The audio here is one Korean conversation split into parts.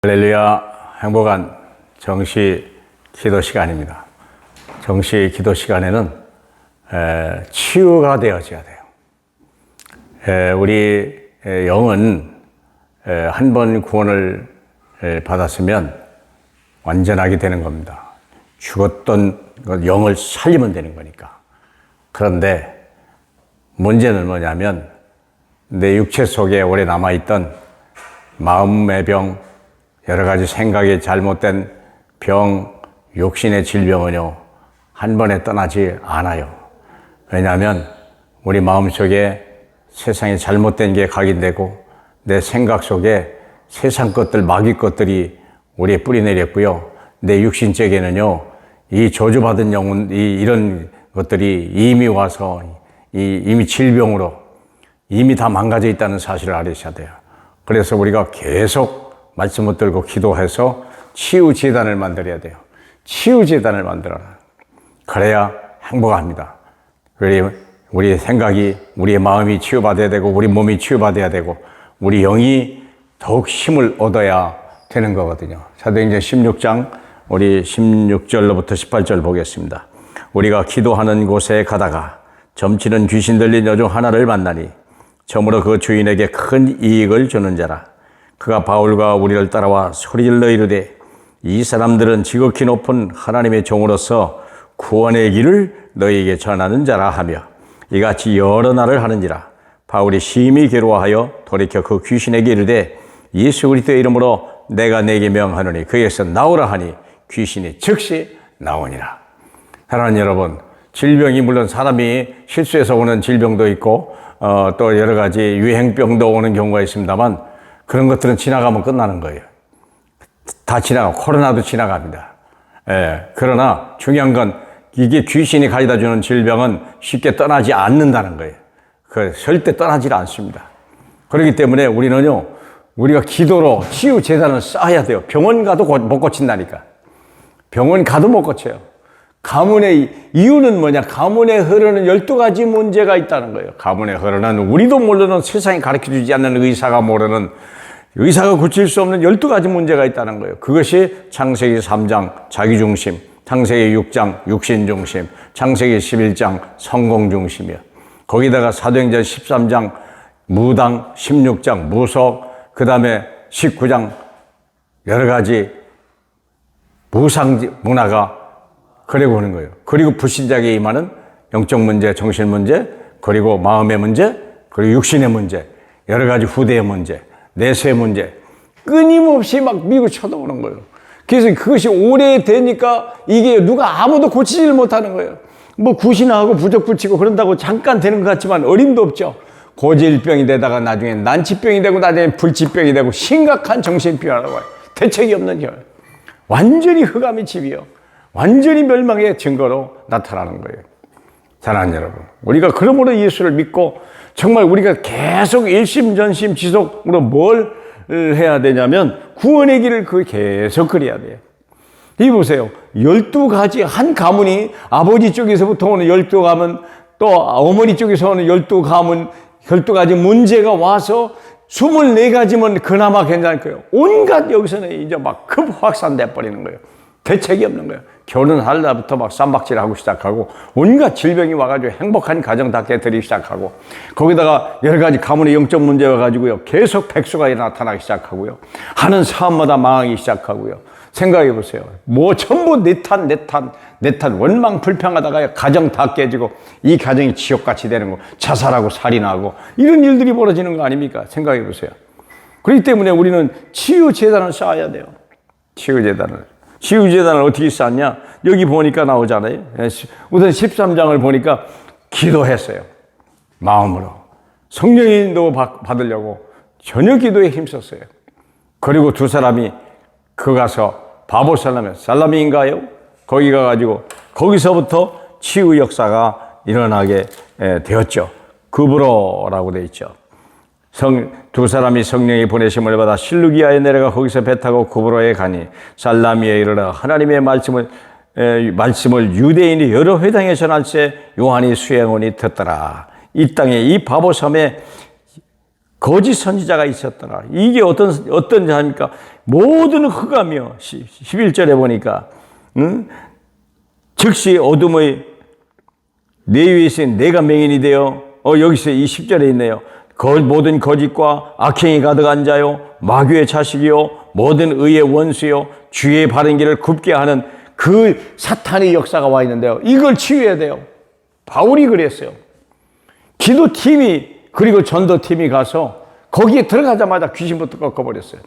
할렐루야, 행복한 정시 기도 시간입니다. 정시 기도 시간에는 치유가 되어져야 돼요. 우리 영은 한 번 구원을 받았으면 완전하게 되는 겁니다. 죽었던 영을 살리면 되는 거니까. 그런데 문제는 뭐냐면 내 육체 속에 오래 남아있던 마음의 병, 여러 가지 생각이 잘못된 병, 욕심의 질병은요, 한 번에 떠나지 않아요. 왜냐하면 우리 마음속에 세상에 잘못된 게 각인되고 내 생각 속에 세상 것들, 마귀 것들이 우리에 뿌리 내렸고요. 내 육신적에는요, 이 저주받은 영혼, 이런 것들이 이미 와서 이미 질병으로 이미 다 망가져 있다는 사실을 알으셔야 돼요. 그래서 우리가 계속 말씀 붙들고 기도해서 치유재단을 만들어야 돼요. 치유재단을 만들어라. 그래야 행복합니다. 우리의 생각이, 우리의 마음이 치유받아야 되고, 우리 몸이 치유받아야 되고, 우리 영이 더욱 힘을 얻어야 되는 거거든요. 사도행전 16장, 우리 16절로부터 18절 보겠습니다. 우리가 기도하는 곳에 가다가 점치는 귀신 들린 여종 하나를 만나니, 처음으로 그 주인에게 큰 이익을 주는 자라. 그가 바울과 우리를 따라와 소리질러 이르되, 이 사람들은 지극히 높은 하나님의 종으로서 구원의 길을 너희에게 전하는 자라 하며, 이같이 여러 날을 하는지라. 바울이 심히 괴로워하여 돌이켜 그 귀신에게 이르되, 예수 그리스도의 이름으로 내가 내게 명하노니 그에게서 나오라 하니 귀신이 즉시 나오니라. 사랑하는 여러분, 질병이 물론 사람이 실수해서 오는 질병도 있고 또 여러 가지 유행병도 오는 경우가 있습니다만, 그런 것들은 지나가면 끝나는 거예요. 다 지나가고, 코로나도 지나갑니다. 그러나 중요한 건 이게 귀신이 가져다 주는 질병은 쉽게 떠나지 않는다는 거예요. 절대 떠나질 않습니다. 그렇기 때문에 우리는요, 우리가 기도로 치유 재단을 쌓아야 돼요. 병원 가도 못 고친다니까. 병원 가도 못 고쳐요. 가문의 이유는 뭐냐? 가문에 흐르는 12가지 문제가 있다는 거예요. 가문에 흐르는, 우리도 모르는, 세상이 가르쳐주지 않는 의사가 모르는, 의사가 고칠 수 없는 12가지 문제가 있다는 거예요. 그것이 창세기 3장 자기중심, 창세기 6장 육신중심, 창세기 11장 성공중심이요. 거기다가 사도행전 13장 무당, 16장 무속, 그 다음에 19장 여러 가지 무상 문화가 그리고 오는 거예요. 그리고 불신자에게 임하는 영적 문제, 정신 문제, 그리고 마음의 문제, 그리고 육신의 문제, 여러 가지 후대의 문제, 내세의 문제, 끊임없이 막 밀고 쳐다오는 거예요. 그래서 그것이 오래되니까 이게 누가 아무도 고치지를 못하는 거예요. 뭐 굿이나 부적 붙이고 그런다고 잠깐 되는 것 같지만 어림도 없죠. 고질병이 되다가 나중에 난치병이 되고 나중에 불치병이 되고 심각한 정신병이라고 해요. 대책이 없는 경우. 완전히 흑암의 집이요. 완전히 멸망의 증거로 나타나는 거예요. 사랑하는 여러분, 우리가 그러므로 예수를 믿고 정말 우리가 계속 일심전심 지속으로 뭘 해야 되냐면 구원의 길을 계속 그려야 돼요. 이 보세요. 12가지, 한 가문이 아버지 쪽에서부터 오는 12가문, 또 어머니 쪽에서 오는 12가지 문제가 와서 24가지면 그나마 괜찮을 거예요. 온갖 여기서는 이제 막 급 확산돼 버리는 거예요. 대책이 없는 거예요. 결혼할 날부터 막 쌈박질하고 시작하고, 온갖 질병이 와가지고 행복한 가정 다 깨뜨리기 시작하고, 거기다가 여러 가지 가문의 영적 문제가 가지고요, 계속 백수가 나타나기 시작하고요, 하는 사업마다 망하기 시작하고요. 생각해 보세요. 뭐 전부 내 탓, 원망 불평하다가 가정 다 깨지고, 이 가정이 지옥같이 되는 거, 자살하고 살인하고, 이런 일들이 벌어지는 거 아닙니까? 생각해 보세요. 그렇기 때문에 우리는 치유재단을 쌓아야 돼요. 치유재단을 어떻게 쌓냐? 여기 보니까 나오잖아요. 우선 13장을 보니까 기도했어요. 마음으로. 성령의 인도 받으려고 전혀 기도에 힘썼어요. 그리고 두 사람이 가서 바보살람인가요? 거기 가가지고 거기서부터 치유 역사가 일어나게 되었죠. 급으로라고 되어 있죠. 두 사람이 성령의 보내심을 받아 실루기아에 내려가 거기서 배 타고 구브로에 가니 살라미에 이르러 하나님의 말씀을 유대인이 여러 회당에 전할세 요한이 수행원이 듣더라. 이 땅에 이 바보섬에 거짓 선지자가 있었더라. 이게 어떤 자입니까? 모든 흑암이요. 11절에 보니까 즉시 어둠의 내 위에 있으니 내가 맹인이 되어 여기서 이 10절에 있네요. 모든 거짓과 악행이 가득한 자요 마귀의 자식이요 모든 의의 원수요 주의 바른 길을 굽게 하는 그 사탄의 역사가 와 있는데요. 이걸 치유해야 돼요. 바울이 그랬어요. 기도팀이 그리고 전도팀이 가서 거기에 들어가자마자 귀신부터 꺾어버렸어요.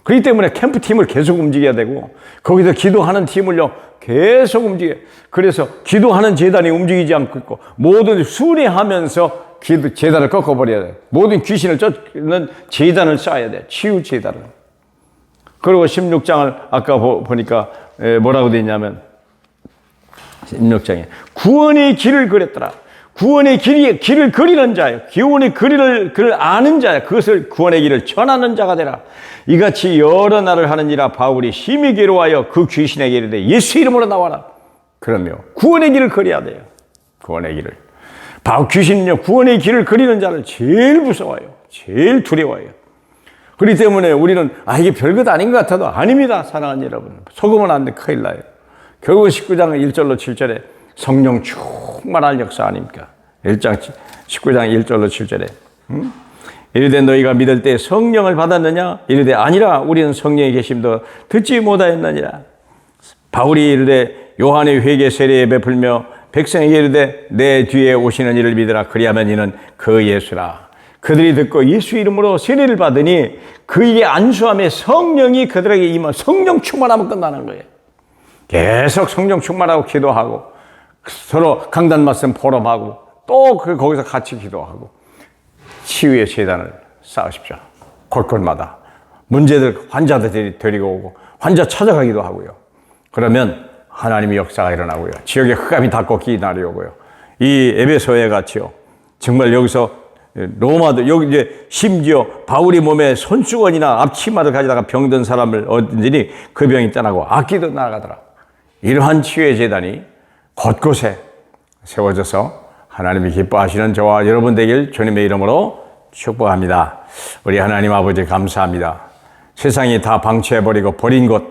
그렇기 때문에 캠프팀을 계속 움직여야 되고 거기서 기도하는 팀을요 계속 움직여요. 그래서 기도하는 재단이 움직이지 않고 있고 모든 순회하면서 재단을 꺾어버려야 돼요. 모든 귀신을 쫓는 재단을 쌓아야 돼요. 치유 재단을. 그리고 16장을 아까 보니까 뭐라고 되어 있냐면 16장에 구원의 길을 그렸더라. 구원의 길을 그리는 자예요. 구원의 길을 아는 자야. 그것을 구원의 길을 전하는 자가 되라. 이같이 여러 날을 하는지라 바울이 심히 괴로워하여 그 귀신에게 이르되 예수 이름으로 나와라. 그러며 구원의 길을 그려야 돼요. 구원의 길을. 바울 귀신은요 구원의 길을 그리는 자를 제일 무서워해요. 제일 두려워해요. 그렇기 때문에 우리는 이게 별것 아닌 것 같아도 아닙니다. 사랑하는 여러분. 속으면 안 돼. 큰일 나요. 결국 19장 1절로 7절에 성령 충만한 역사 아닙니까? 19장 1절로 7절에 이르되 너희가 믿을 때 성령을 받았느냐? 이르되 아니라 우리는 성령이 계심도 듣지 못하였느니라. 바울이 이르되 요한의 회개 세례에 베풀며 백성에게 이르되 내 뒤에 오시는 이를 믿으라. 그리하면 이는 그 예수라. 그들이 듣고 예수 이름으로 세례를 받으니 그에게 안수함에 성령이 그들에게 임한 성령 충만하면 끝나는 거예요. 계속 성령 충만하고 기도하고 서로 강단 말씀 포럼하고 또 거기서 같이 기도하고 치유의 재단을 쌓으십시오. 곳곳마다 문제들 환자들이 데리고 오고 환자 찾아가기도 하고요. 그러면 하나님의 역사가 일어나고요. 지역의 흑암이 다 꺾이기 나려오고요. 이 에베소에 같이요. 정말 여기서 로마도 여기 이제 심지어 바울이 몸에 손수건이나 앞치마를 가지다가 병든 사람을 얻으니 그 병이 떠나고 악기도 나가더라. 이러한 치유의 재단이 곳곳에 세워져서 하나님이 기뻐하시는 저와 여러분 되길 주님의 이름으로 축복합니다. 우리 하나님 아버지 감사합니다. 세상이 다 방치해버리고 버린 곳,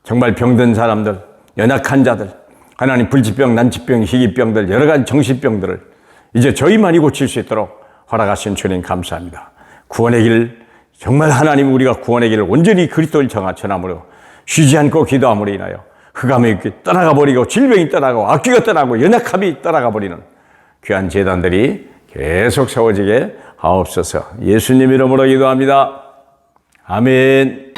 정말 병든 사람들, 연약한 자들, 하나님 불치병, 난치병, 희귀병들, 여러 가지 정신병들을 이제 저희만이 고칠 수 있도록 허락하신 주님 감사합니다. 구원의 길, 정말 하나님 우리가 구원의 길을 온전히 그리스도를 전함으로 쉬지 않고 기도함으로 인하여 흑암이 떠나가 버리고 질병이 떠나고 악귀가 떠나고 연약함이 떠나가 버리는 귀한 제단들이 계속 세워지게 하옵소서. 예수님 이름으로 기도합니다. 아멘.